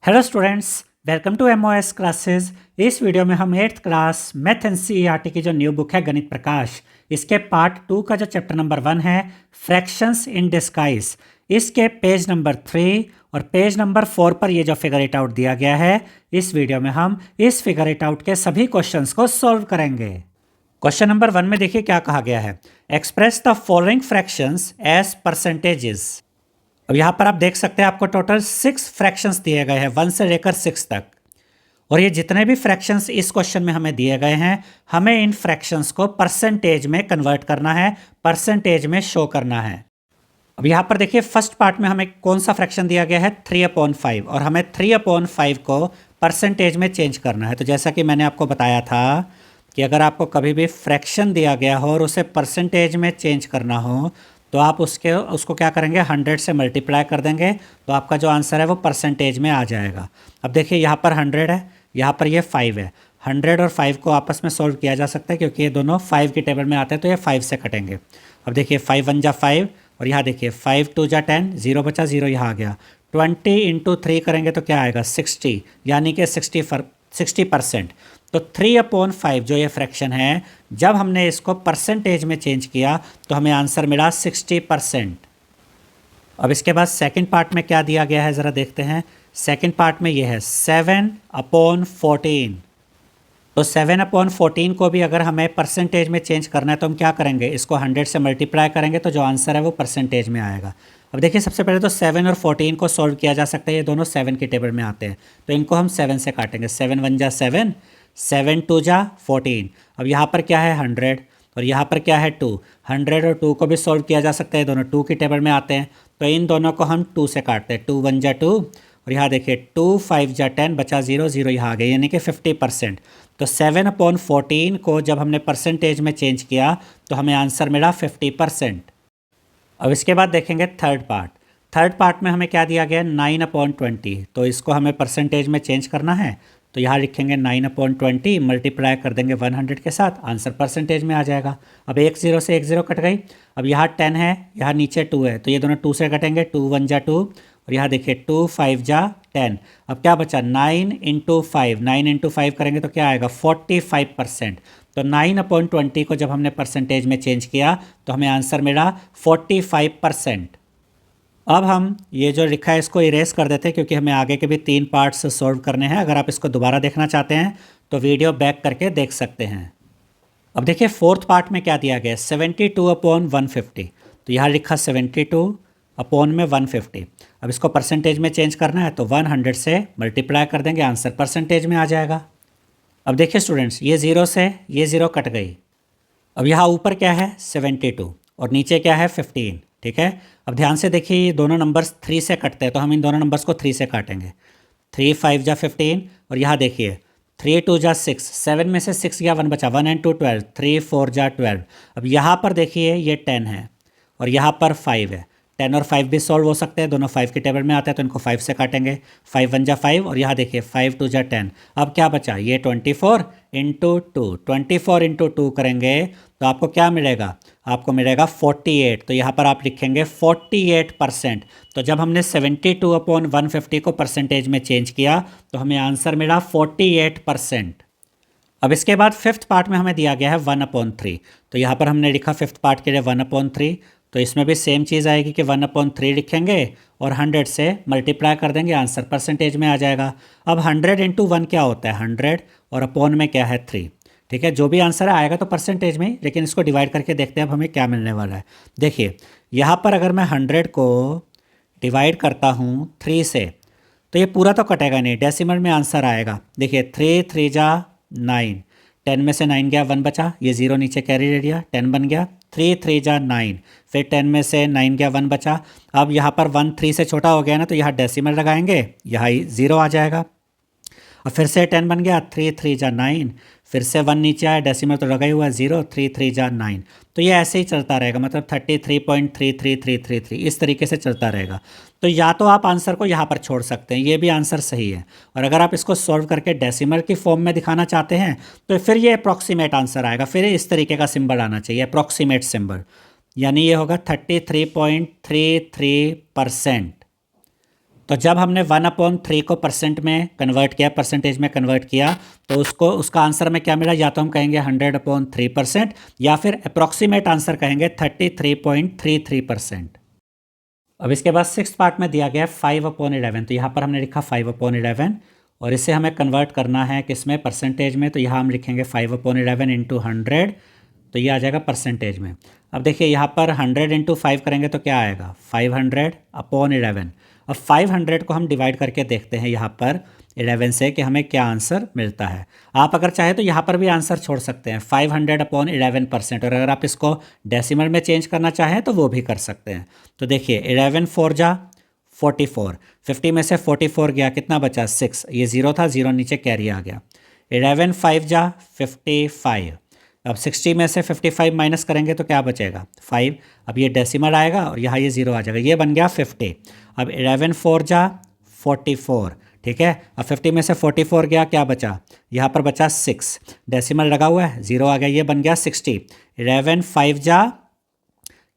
Hello students, welcome to MOS classes. इस video में हम 8th क्लास मैथ एनसीईआरटी की जो न्यू बुक है गणित प्रकाश, इसके पार्ट 2 का जो चैप्टर नंबर 1 है फ्रैक्शंस इन डिस्गाइज, इसके पेज नंबर 3 और पेज नंबर 4 पर ये जो फिगर इट आउट दिया गया है, इस वीडियो में हम इस फिगर इट आउट के सभी क्वेश्चंस को सॉल्व करेंगे। क्वेश्चन नंबर 1 में देखिए क्या कहा गया है। Express the following fractions as percentages. अब यहाँ पर आप देख सकते हैं आपको टोटल 6 फ्रैक्शंस दिए गए हैं 1 से लेकर 6 तक। और ये जितने भी फ्रैक्शंस इस क्वेश्चन में हमें दिए गए हैं, हमें इन फ्रैक्शंस को परसेंटेज में कन्वर्ट करना है, परसेंटेज में शो करना है। अब यहाँ पर देखिए फर्स्ट पार्ट में हमें कौन सा फ्रैक्शन दिया गया है 3/5, और हमें 3/5 को परसेंटेज में चेंज करना है। तो जैसा कि मैंने आपको बताया था कि अगर आपको कभी भी फ्रैक्शन दिया गया हो और उसे परसेंटेज में चेंज करना हो तो आप उसको क्या करेंगे 100 से मल्टीप्लाई कर देंगे, तो आपका जो आंसर है वो परसेंटेज में आ जाएगा। अब देखिए यहाँ पर 100 है, यहाँ पर ये 5 है। 100 और 5 को आपस में सोल्व किया जा सकता है क्योंकि ये दोनों 5 की टेबल में आते हैं, तो ये 5 से कटेंगे। अब देखिए 5 1 जा 5, और यहाँ देखिए 5 2 जा 10, 0 बचा 0 यहाँ आ गया। 20 इंटू 3 करेंगे तो क्या आएगा 60, यानी कि 60%। तो 3/5 जो ये फ्रैक्शन है, जब हमने इसको परसेंटेज में चेंज किया तो हमें आंसर मिला 60%। अब इसके बाद सेकंड पार्ट में क्या दिया गया है ज़रा देखते हैं। सेकंड पार्ट में ये है 7/14। तो 7/14 को भी अगर हमें परसेंटेज में चेंज करना है तो हम क्या करेंगे, इसको 100 से मल्टीप्लाई करेंगे तो जो आंसर है वो परसेंटेज में आएगा। अब देखिए सबसे पहले तो 7 और 14 को सॉल्व किया जा सकता है, ये दोनों 7 की टेबल में आते हैं, तो इनको हम 7 से काटेंगे। 7 1 जा 7, 7 2 जा 14। अब यहाँ पर क्या है 100 और यहाँ पर क्या है 2। 100 और 2 को भी सॉल्व किया जा सकता है, दोनों 2 की टेबल में आते हैं, तो इन दोनों को हम 2 से काटते हैं। 2 1 जा 2, और यहाँ देखिए 2 5 जा 10, बचा 0 0 यहाँ आ गया, यानी कि 50%। तो 7/14 को जब हमने परसेंटेज में चेंज किया तो हमें आंसर मिला 50%। अब इसके बाद देखेंगे थर्ड पार्ट। थर्ड पार्ट में हमें क्या दिया गया 9/20, तो इसको हमें परसेंटेज में चेंज करना है, तो यहाँ लिखेंगे 9/20, मल्टीप्लाई कर देंगे 100 के साथ, आंसर परसेंटेज में आ जाएगा। अब एक 0 से एक 0 कट गई। अब यहाँ 10 है, यहाँ नीचे 2 है, तो ये दोनों 2 से कटेंगे। 2 1 जा 2, और यहाँ देखिए 2 5 जा 10। अब क्या बचा 9 इंटू 5, 9 इंटू 5 करेंगे तो क्या आएगा 45%। तो 9/20 को जब हमने परसेंटेज में चेंज किया तो हमें आंसर मिला 45%। अब हम ये जो लिखा है इसको इरेज कर देते हैं क्योंकि हमें आगे के भी 3 पार्ट्स सॉल्व करने हैं। अगर आप इसको दोबारा देखना चाहते हैं तो वीडियो बैक करके देख सकते हैं। अब देखिए फोर्थ पार्ट में क्या दिया गया है 72/150, तो यहाँ लिखा 72/150। अब इसको परसेंटेज में चेंज करना है तो 100 से मल्टीप्लाई कर देंगे, आंसर परसेंटेज में आ जाएगा। अब देखिए स्टूडेंट्स, ये 0 से ये 0 कट गई। अब यहाँ ऊपर क्या है 72 और नीचे क्या है 15, ठीक है। अब ध्यान से देखिए ये दोनों नंबर्स 3 से कटते हैं, तो हम इन दोनों नंबर्स को 3 से काटेंगे। 3 5 जा 15, और यहाँ देखिए 3 2 जा 6, 7 में से 6 गया 1 बचा, 1 and 2 12, 3 4 जा 12। अब यहाँ पर देखिए ये 10 है और यहाँ पर 5 है। 10 और 5 भी सॉल्व हो सकते हैं, दोनों 5 की टेबल में आते हैं, तो इनको 5 से काटेंगे। 5 1 जा 5, और यहाँ देखिए 5 2 जा 10। अब क्या बचा ये 24 इंटू 2, 24 इंटू 2 करेंगे तो आपको क्या मिलेगा, आपको मिलेगा 48। तो यहाँ पर आप लिखेंगे 48%। तो जब हमने 72/150 को परसेंटेज में चेंज किया तो हमें आंसर मिला 48%। अब इसके बाद फिफ्थ पार्ट में हमें दिया गया है 1/3, तो यहाँ पर हमने लिखा फिफ्थ पार्ट के लिए 1/3, तो इसमें भी सेम चीज़ आएगी कि 1/3 लिखेंगे और 100 से मल्टीप्लाई कर देंगे, आंसर परसेंटेज में आ जाएगा। अब 100 इंटू 1 क्या होता है 100, और अपॉन में क्या है 3, ठीक है। जो भी आंसर आएगा तो परसेंटेज में, लेकिन इसको डिवाइड करके देखते हैं अब हमें क्या मिलने वाला है। देखिए यहाँ पर अगर मैं 100 को डिवाइड करता हूँ 3 से तो ये पूरा तो कटेगा नहीं, डेसिमल में आंसर आएगा। देखिए 3 3 जा 9, 10 में से 9 गया 1 बचा, ये 0 नीचे कैरी ले लिया, 10 बन गया। 3 3 जा 9, फिर 10 में से 9 गया 1 बचा। अब यहाँ पर 1 3 से छोटा हो गया ना, तो यहाँ डेसिमल लगाएंगे, यहाँ 0 आ जाएगा। और फिर से 10 बन गया, 3 3 जा 9, फिर से 1 नीचे आया, डेसिमल तो लगा ही हुआ है 0, 3 3 जा 9। तो ये ऐसे ही चलता रहेगा, मतलब 33.33333 इस तरीके से चलता रहेगा। तो या तो आप आंसर को यहाँ पर छोड़ सकते हैं, ये भी आंसर सही है, और अगर आप इसको सॉल्व करके डेसिमल की फॉर्म में दिखाना चाहते हैं तो फिर ये अप्रॉक्सीमेट आंसर आएगा, फिर इस तरीके का सिंबल आना चाहिए, अप्रॉक्सीमेट सिंबल, यानी ये होगा 33.33%। तो जब हमने 1/3 को परसेंट में कन्वर्ट किया, परसेंटेज में कन्वर्ट किया, तो उसका आंसर में क्या मिला, या तो हम कहेंगे 100/3% या फिर अप्रॉक्सीमेट आंसर कहेंगे 33.33%। अब इसके बाद 6th पार्ट में दिया गया 5/11, तो यहाँ पर हमने लिखा 5/11 और इसे हमें कन्वर्ट करना है किसमें, परसेंटेज में। तो यहाँ हम लिखेंगे 5/11 इंटू 100, तो ये आ जाएगा परसेंटेज में। अब देखिए यहाँ पर 100 इंटू 5 करेंगे तो क्या आएगा, 500/11। अब 500 को हम डिवाइड करके देखते हैं यहाँ पर 11 से कि हमें क्या आंसर मिलता है। आप अगर चाहे तो यहाँ पर भी आंसर छोड़ सकते हैं 500/11%, और अगर आप इसको डेसिमल में चेंज करना चाहें तो वो भी कर सकते हैं। तो देखिए 11 4 जा 44, 50 में से 44 गया, कितना बचा 6, ये 0 था, 0 नीचे कैरी आ गया। 11 5 जा 55, अब 60 में से 55 माइनस करेंगे तो क्या बचेगा 5, अब ये डेसिमल आएगा और यहाँ ये 0 आ जाएगा, ये बन गया 50। अब 11 4 जा 44, ठीक है। अब 50 में से 44 गया, क्या बचा, यहाँ पर बचा 6, डेसिमल लगा हुआ है, 0 आ गया, ये बन गया 60। 11 5 जा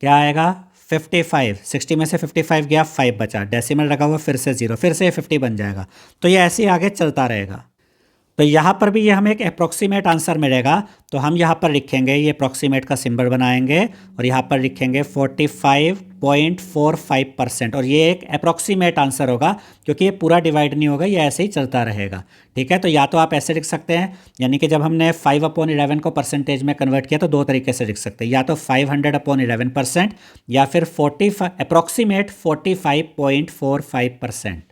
क्या आएगा 55, 60 में से 55 गया, 5 बचा, डेसिमल लगा हुआ, फिर से 0, फिर से 50 बन जाएगा। तो ये ऐसे ही आगे चलता रहेगा। तो यहाँ पर भी ये हमें एक अप्रॉक्सीमेट आंसर मिलेगा, तो हम यहाँ पर लिखेंगे, ये अप्रॉक्सीमेट का सिंबल बनाएंगे और यहाँ पर लिखेंगे 45.45%, और ये एक अप्रॉक्सीमेट आंसर होगा क्योंकि ये पूरा डिवाइड नहीं होगा, ये ऐसे ही चलता रहेगा, ठीक है। तो या तो आप ऐसे लिख सकते हैं, यानी कि जब हमने 5/11 को परसेंटेज में कन्वर्ट किया तो दो तरीके से लिख सकते हैं, या तो 500/11% या फिर अप्रॉक्सीमेट 45.45%।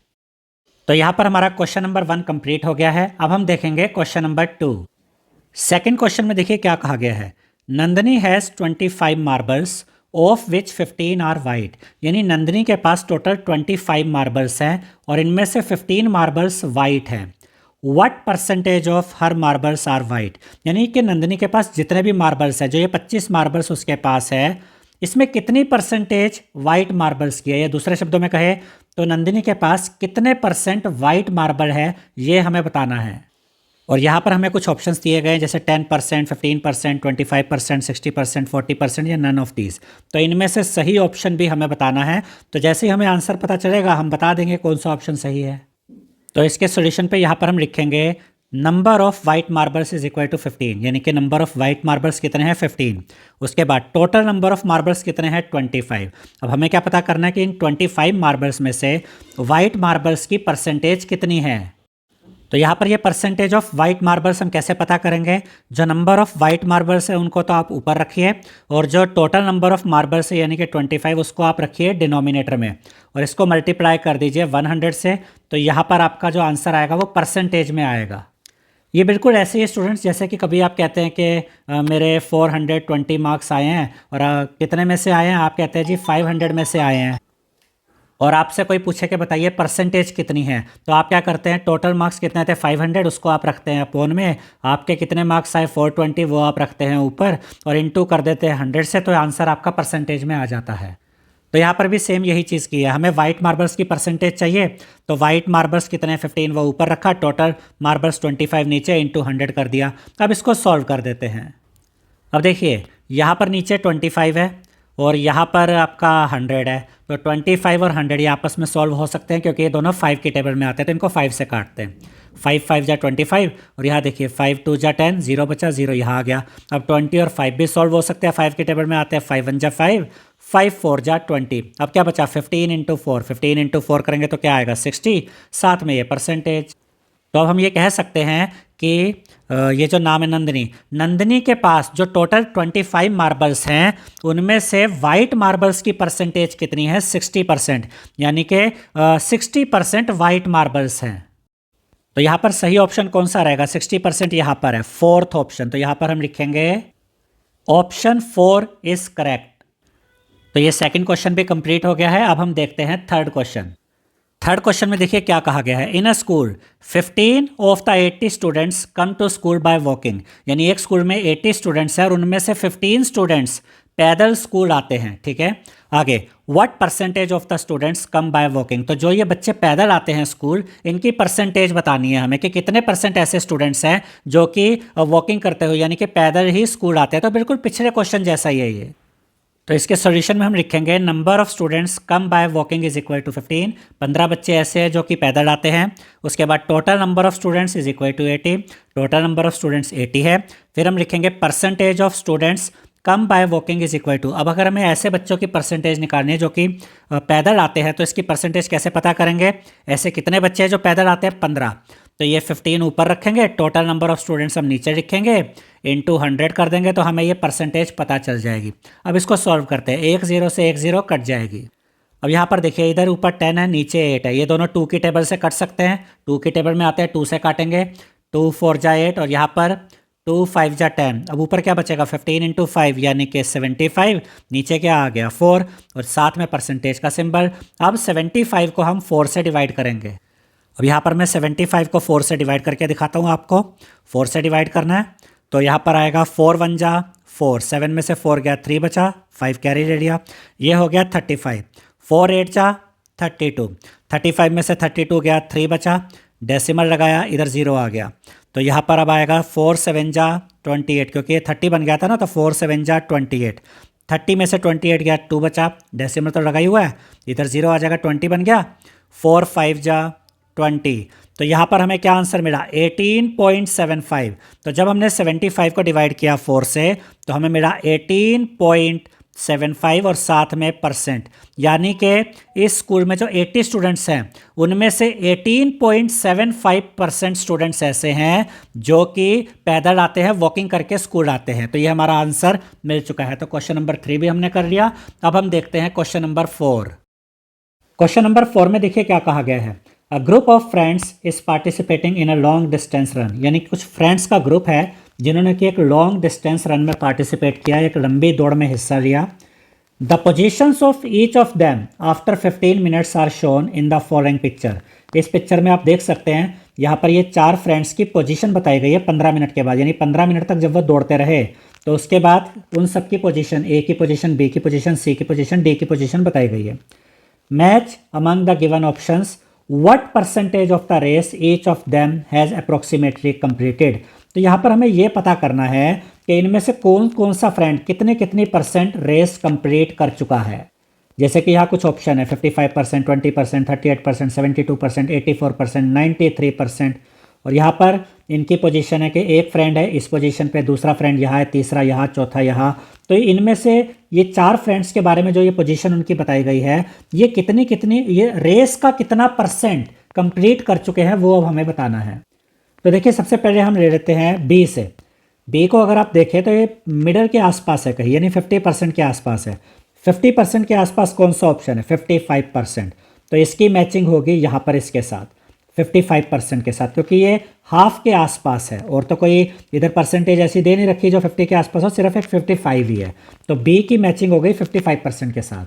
तो यहाँ पर हमारा क्वेश्चन नंबर 1 कंप्लीट हो गया है। अब हम देखेंगे क्वेश्चन नंबर 2। सेकंड क्वेश्चन में देखिए क्या कहा गया है, Nandini has 25 marbles of which 15 are white, यानी नंदनी के पास टोटल 25 मार्बल्स हैं और इनमें से 15 मार्बल्स वाइट हैं। What percentage of her marbles are white, यानी कि नंदनी के पास जितने भी मार्बल्स हैं, जो ये 25 मार्बल्स उसके पास है, इसमें कितनी परसेंटेज वाइट मार्बल्स की है, या दूसरे शब्दों में कहे तो नंदिनी के पास कितने परसेंट वाइट मार्बल है, ये हमें बताना है। और यहाँ पर हमें कुछ ऑप्शंस दिए गए हैं, जैसे 10%, 15%, 25%, 60%, 40% या नन ऑफ दीज। तो इनमें से सही ऑप्शन भी हमें बताना है। तो जैसे ही हमें आंसर पता चलेगा हम बता देंगे कौन सा ऑप्शन सही है। तो इसके सोल्यूशन पे यहाँ पर हम लिखेंगे number of white marbles is equal to 15, यानी कि नंबर ऑफ वाइट मार्बल्स कितने हैं 15। उसके बाद टोटल नंबर ऑफ मार्बल्स कितने हैं 25। अब हमें क्या पता करना है कि इन 25 मार्बल्स में से वाइट मार्बल्स की परसेंटेज कितनी है। तो यहाँ पर ये परसेंटेज ऑफ वाइट मार्बल्स हम कैसे पता करेंगे, जो नंबर ऑफ वाइट मार्बल्स है उनको तो आप ऊपर रखिए, और जो टोटल नंबर ऑफ मार्बल्स है यानी कि 25 उसको आप रखिए डिनोमिनेटर में, और इसको मल्टीप्लाई कर दीजिए 100 से। तो यहाँ पर आपका जो आंसर आएगा वो परसेंटेज में आएगा। ये बिल्कुल ऐसे ही स्टूडेंट्स जैसे कि कभी आप कहते हैं कि मेरे 420 मार्क्स आए हैं, और कितने में से आए हैं, आप कहते हैं जी 500 में से आए हैं, और आपसे कोई पूछे कि बताइए परसेंटेज कितनी है, तो आप क्या करते हैं, टोटल मार्क्स कितने थे 500, उसको आप रखते हैं अपोन में, आपके कितने मार्क्स आए 420 वो आप रखते हैं ऊपर, और इनटू कर देते हैं 100 से, तो आंसर आपका परसेंटेज में आ जाता है। तो यहाँ पर भी सेम यही चीज़ की है, हमें वाइट मार्बल्स की परसेंटेज चाहिए, तो वाइट मार्बल्स कितने 15 वो ऊपर रखा, टोटल मार्बल्स 25 नीचे इंटू 100 कर दिया। अब इसको सॉल्व कर देते हैं। अब देखिए यहाँ पर नीचे 25 है और यहाँ पर आपका 100 है, तो 25 और 100 ये आपस में सॉल्व हो सकते हैं क्योंकि ये दोनों 5 की टेबल में आते हैं, तो इनको 5 से काटते हैं। 5 5 जा 25, और यहाँ देखिए 5 2 जा 10, 0 बचा, 0 यहाँ आ गया। अब 20 और 5 भी सॉल्व हो सकते हैं, 5 की टेबल में आते हैं। 5 1 जा 5, 5 4 जा 20। अब क्या बचा 15 इंटू 4, 15 इंटू 4 करेंगे तो क्या आएगा 60, साथ में ये परसेंटेज। तो अब हम ये कह सकते हैं कि ये जो नाम है नंदिनी, नंदिनी के पास जो टोटल 25 मार्बल्स हैं उनमें से वाइट मार्बल्स की परसेंटेज कितनी है 60%, यानी कि 60% वाइट मार्बल्स हैं। तो यहाँ पर सही ऑप्शन कौन सा रहेगा, 60% यहाँ पर है, फोर्थ ऑप्शन। तो यहाँ पर हम लिखेंगे ऑप्शन 4 इज करेक्ट। तो ये सेकंड क्वेश्चन भी कंप्लीट हो गया है। अब हम देखते हैं थर्ड क्वेश्चन। थर्ड क्वेश्चन में देखिए क्या कहा गया है, in a school 15 of the 80 students come to school by walking, यानी एक स्कूल में 80 स्टूडेंट्स हैं और उनमें से 15 स्टूडेंट्स पैदल स्कूल आते हैं, ठीक है। आगे what percentage of the students come by walking, तो जो ये बच्चे पैदल आते हैं स्कूल, इनकी परसेंटेज बतानी है हमें कि कितने परसेंट ऐसे स्टूडेंट्स हैं जो कि वॉकिंग करते हुए यानी कि पैदल ही स्कूल आते हैं। तो बिल्कुल पिछले क्वेश्चन जैसा ही है ये। तो इसके सॉल्यूशन में हम लिखेंगे number of students come by walking is equal to 15। 15 बच्चे ऐसे हैं जो कि पैदल आते हैं। उसके बाद total number of students is equal to 80। Total number of students 80 है। फिर हम लिखेंगे percentage of students come by walking is equal to. अब अगर हमें ऐसे बच्चों की परसेंटेज निकालनी है जो कि पैदल आते हैं, तो इसकी परसेंटेज कैसे पता करेंगे? ऐसे कितने बच्चे हैं जो पैदल आते हैं? 15। तो ये 15 ऊपर रखेंगे, टोटल नंबर ऑफ स्टूडेंट्स हम नीचे लिखेंगे, इंटू 100 कर देंगे तो हमें ये परसेंटेज पता चल जाएगी। अब इसको सॉल्व करते हैं। एक जीरो से एक जीरो कट जाएगी। अब यहाँ पर देखिए, इधर ऊपर 10 है, नीचे 8 है। ये दोनों 2 की टेबल से कट सकते हैं। 2 की टेबल में आते हैं, 2 से काटेंगे। 2 4 जा 8 और यहाँ पर 2 5 जा 10। अब ऊपर क्या बचेगा? 15 इंटू 5 यानी कि 75। नीचे क्या आ गया? 4 और साथ में परसेंटेज का सिंबल। अब 75 को हम 4 से डिवाइड करेंगे। अब यहाँ पर मैं 75 को 4 से डिवाइड करके दिखाता हूँ आपको। 4 से डिवाइड करना है तो यहाँ पर आएगा 4 1 जा 4, 7 में से 4 गया 3 बचा, 5 कैरी ले लिया। ये हो गया 35। 4 8 जा 32, 35 में से 32 गया 3 बचा, डेसिमल लगाया, इधर 0 आ गया। तो यहाँ पर अब आएगा 4 7 जा 28, क्योंकि ये 30 बन गया था ना, तो 4 7 जा 28। 30 में से 28 गया 2 बचा, डेसिमल तो लगा ही हुआ है, इधर 0 आ जाएगा, 20 बन गया। 4 5 जा 20। तो यहाँ पर हमें क्या आंसर मिला? 18.75। तो जब हमने 75 को डिवाइड किया 4 से तो हमें मिला 18.75 और साथ में परसेंट, यानी कि इस स्कूल में जो 80 स्टूडेंट्स हैं उनमें से 18.75% स्टूडेंट्स ऐसे हैं जो कि पैदल आते हैं, वॉकिंग करके स्कूल आते हैं। तो ये हमारा आंसर मिल चुका है। तो क्वेश्चन नंबर 3 भी हमने कर लिया। अब हम देखते हैं क्वेश्चन नंबर 4। क्वेश्चन नंबर 4 में देखिए क्या कहा गया है। A group of friends is participating in a long distance run, यानी कुछ फ्रेंड्स का ग्रुप है जिन्होंने कि एक लॉन्ग डिस्टेंस रन में पार्टिसिपेट किया, एक लंबी दौड़ में हिस्सा लिया। The positions of each of them after 15 minutes are shown in the following picture. इस पिक्चर में आप देख सकते हैं, यहाँ पर ये 4 फ्रेंड्स की पोजीशन बताई गई है 15 मिनट के बाद, यानी 15 मिनट तक जब वो दौड़ते रहे तो उसके बाद उन सब की पोजीशन, ए की पोजीशन, बी की पोजीशन, सी की पोजीशन, डी की पोजीशन बताई गई है। Match among the given options what percentage of the race each of them has approximately completed. तो यहाँ पर हमें ये पता करना है कि इनमें से कौन कौन सा फ्रेंड कितनी कितनी परसेंट रेस कंप्लीट कर चुका है। जैसे कि यहाँ कुछ ऑप्शन है 55%, 20%, 38%, 72%, 84%, 93%। और यहाँ पर इनकी पोजीशन है कि एक फ्रेंड है इस पोजीशन पे, दूसरा फ्रेंड यहाँ है, तीसरा यहाँ, चौथा यहाँ। तो इनमें से ये 4 फ्रेंड्स के बारे में जो ये पोजीशन उनकी बताई गई है, ये कितनी कितनी, ये रेस का कितना परसेंट कंप्लीट कर चुके हैं वो अब हमें बताना है। तो देखिए सबसे पहले हम ले लेते हैं बी से। बी को अगर आप देखें तो ये मिडल के आसपास है कहीं, यानी 50% के आसपास है। 50% के आसपास कौन सा ऑप्शन है? 55%। तो इसकी मैचिंग होगी यहाँ पर इसके साथ 55% के साथ, क्योंकि ये हाफ के आसपास है और तो कोई इधर परसेंटेज ऐसी दे नहीं रखी जो 50 के आसपास हो, सिर्फ एक 55 ही है। तो बी की मैचिंग हो गई 55% के साथ।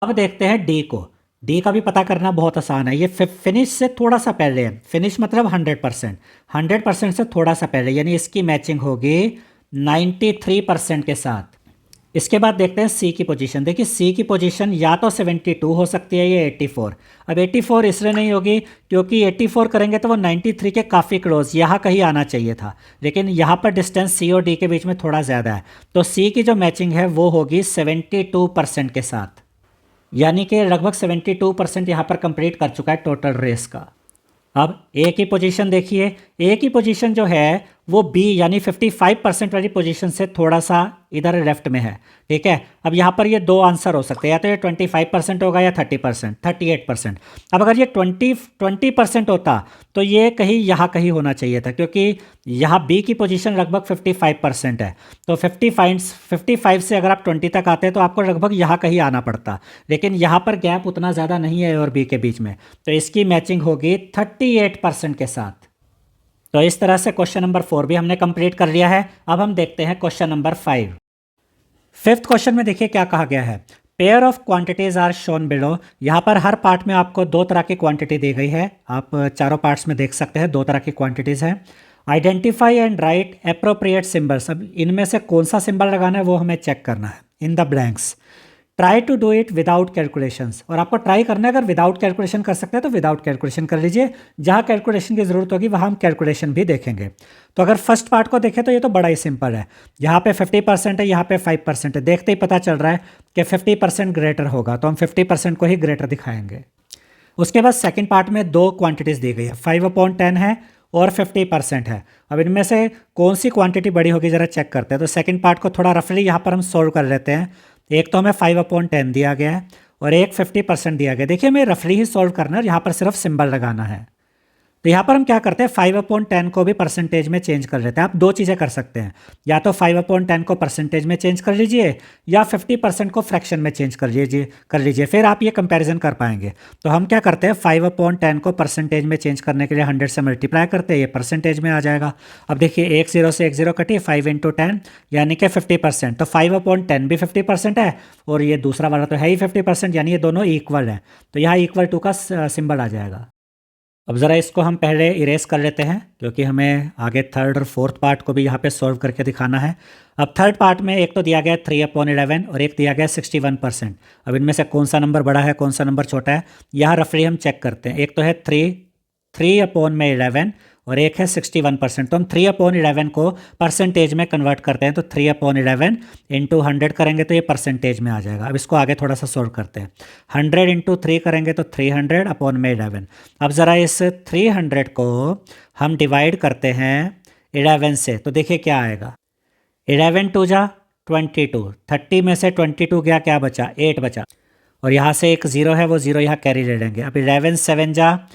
अब देखते हैं डी को। डी का भी पता करना बहुत आसान है। ये फिनिश से थोड़ा सा पहले है, फिनिश मतलब 100%, 100% से थोड़ा सा पहले, यानी इसकी मैचिंग होगी 93% के साथ। इसके बाद देखते हैं सी की पोजीशन। देखिए सी की पोजीशन या तो 72 हो सकती है या 84। अब 84 इसलिए नहीं होगी क्योंकि 84 करेंगे तो वो 93 के काफ़ी क्लोज यहाँ कहीं आना चाहिए था, लेकिन यहाँ पर डिस्टेंस सी और डी के बीच में थोड़ा ज़्यादा है। तो सी की जो मैचिंग है वो होगी 72% के साथ, यानी कि लगभग 72% यहाँ पर कंप्लीट कर चुका है टोटल रेस का। अब ए की पोजीशन देखिए। ए की पोजीशन जो है वो बी यानी 55% वाली पोजीशन से थोड़ा सा इधर लेफ्ट में है, ठीक है। अब यहाँ पर ये 2 आंसर हो सकते हैं, या तो ये 25% होगा या 30%, 38%। अब अगर ये 20% होता तो ये कहीं यहाँ कहीं होना चाहिए था, क्योंकि यहाँ बी की पोजीशन लगभग 55% है। तो 55 से अगर आप 20 तक आते हैं तो आपको लगभग यहाँ कहीं आना पड़ता, लेकिन यहाँ पर गैप उतना ज़्यादा नहीं है ए और बी के बीच में, तो इसकी मैचिंग होगी 38% के साथ। तो इस तरह से क्वेश्चन नंबर 4 भी हमने कंप्लीट कर लिया है। अब हम देखते हैं क्वेश्चन नंबर 5। 5th क्वेश्चन में देखिए क्या कहा गया है। Pair of quantities are shown below. यहाँ पर हर पार्ट में आपको 2 तरह की क्वांटिटी दी गई है, आप चारों पार्ट्स में देख सकते हैं 2 तरह की क्वांटिटीज हैं। Identify and right appropriate symbols. अब इनमें से कौन सा सिंबल लगाना है वो हमें चेक करना है in the blanks. Try to do it without calculations, और आपको ट्राई करना है, अगर विदाउट कैलकुलेशन कर सकते हैं तो विदाउट कैलकुलेशन कर लीजिए, जहाँ कैलकुलेशन की ज़रूरत होगी वहाँ हम कैलकुलेशन भी देखेंगे। तो अगर फर्स्ट पार्ट को देखें तो ये तो बड़ा ही सिंपल है, यहाँ पे 50% है, यहाँ पे 5% है, देखते ही पता चल रहा है कि 50% ग्रेटर होगा, तो हम 50% को ही ग्रेटर दिखाएंगे। उसके बाद सेकंड पार्ट में दो क्वांटिटीज़ दी गई है, 5/10 है और 50% है। अब इनमें से कौन सी क्वांटिटी बड़ी होगी ज़रा चेक करते हैं। तो सेकंड पार्ट को थोड़ा रफली यहाँ पर हम सोल्व कर लेते हैं। एक तो हमें 5/10 दिया गया है और एक 50% दिया गया। देखिए हमें रफली ही सोल्व करना है, यहाँ पर सिर्फ सिंबल लगाना है। तो यहाँ पर हम क्या करते हैं, 5/10 को भी परसेंटेज में चेंज कर लेते हैं। आप दो चीज़ें कर सकते हैं, या तो 5/10 को परसेंटेज में चेंज कर लीजिए या 50% को फ्रैक्शन में चेंज कर लीजिए, फिर आप ये कंपैरिजन कर पाएंगे। तो हम क्या करते हैं, 5/10 को परसेंटेज में चेंज करने के लिए 100 से मल्टीप्लाई करते हैं, ये परसेंटेज में आ जाएगा। अब देखिए एक 0 से एक 0 कटी, 5 × 10 यानी कि 50%। तो 5/10 भी 50% है और ये दूसरा वाला तो है ही 50%, यानी ये दोनों इक्वल है। तो यहाँ इक्वल टू का सिंबल आ जाएगा। अब ज़रा इसको हम पहले इरेज कर लेते हैं, क्योंकि हमें आगे थर्ड और फोर्थ पार्ट को भी यहाँ पे सॉल्व करके दिखाना है। अब थर्ड पार्ट में एक तो दिया गया 3/11 और एक दिया गया 61%। अब इनमें से कौन सा नंबर बड़ा है, कौन सा नंबर छोटा है, यहाँ रफली हम चेक करते हैं। एक तो है 3/11 और एक है 61%। तो हम 3/11 को परसेंटेज में कन्वर्ट करते हैं, तो 3/11 इंटू 100 करेंगे तो ये परसेंटेज में आ जाएगा। अब इसको आगे थोड़ा सा सोल्व करते हैं। 100 × 3 करेंगे तो 300/11। अब ज़रा इस 300 को हम डिवाइड करते हैं 11 से, तो देखिए क्या आएगा। 11 × 2 = 22, 30 में से 22 गया, क्या बचा, 8 बचा, और यहाँ से एक 0 है, वो 0 यहाँ कैरी ले लेंगे। अब 11 7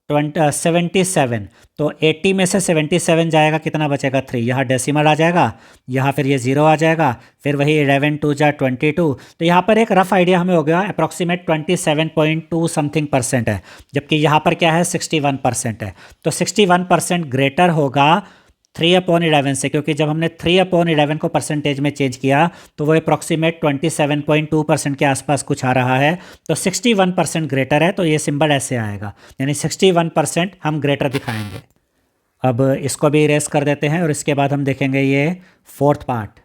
= 77, तो 80 में से 77 जाएगा, कितना बचेगा, 3, यहाँ डेसिमल आ जाएगा, यहाँ फिर ये 0 आ जाएगा, फिर वही 11 × 2 = 22। तो यहाँ पर एक रफ आइडिया हमें हो गया, अप्रॉक्सीमेट 27.2 समथिंग % है, जबकि यहाँ पर क्या है, 61% है। तो 61% ग्रेटर होगा 3/11 से, क्योंकि जब हमने 3/11 को परसेंटेज में चेंज किया तो वो अप्रॉक्सीमेट 27.2% के आसपास कुछ आ रहा है। तो 61% ग्रेटर है, तो ये सिंबल ऐसे आएगा, यानी 61% हम ग्रेटर दिखाएंगे। अब इसको भी इरेज कर देते हैं और इसके बाद हम देखेंगे ये फोर्थ पार्ट।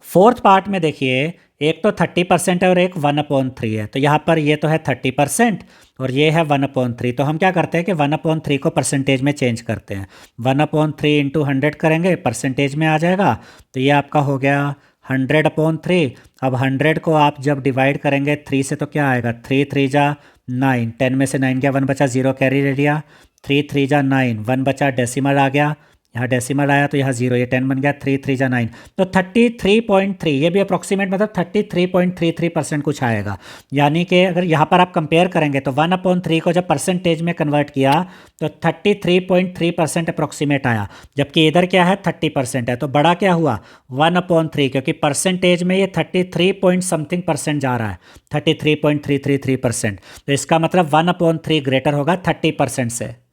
फोर्थ पार्ट में देखिए एक तो 30% है और एक 1/3 है। तो यहाँ पर ये तो है 30% और ये है 1/3। तो हम क्या करते हैं कि 1/3 को परसेंटेज में चेंज करते हैं। 1/3 इंटू 100 करेंगे, परसेंटेज में आ जाएगा। तो ये आपका हो गया 100/3। अब 100 को आप जब डिवाइड करेंगे 3 से तो क्या आएगा, 3 3 = 9, 10 में से 9 गया, 1 बचा, 0 कैरी ले लिया, 3 3 = 9, 1 बचा, डेसिमल आ गया, यहाँ डेसिमल आया तो यहाँ 0, ये 10 बन गया, 3 3 = 9। तो 33.3, ये भी अप्रॉक्सीमेट मतलब 33.33% कुछ आएगा। यानी कि अगर यहाँ पर आप कंपेयर करेंगे तो 1/3 को जब परसेंटेज में कन्वर्ट किया तो 33.3% अप्रॉक्सीमेट आया, जबकि इधर क्या है, 30% है। तो बड़ा क्या हुआ, 1/3, क्योंकि परसेंटेज में ये 33 पॉइंट समथिंग % जा रहा है, 33.333%। तो इसका मतलब 1/3 ग्रेटर होगा 30% से।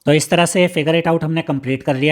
तो इस तरह से फिगर इट आउट हमने कंप्लीट कर लिया है।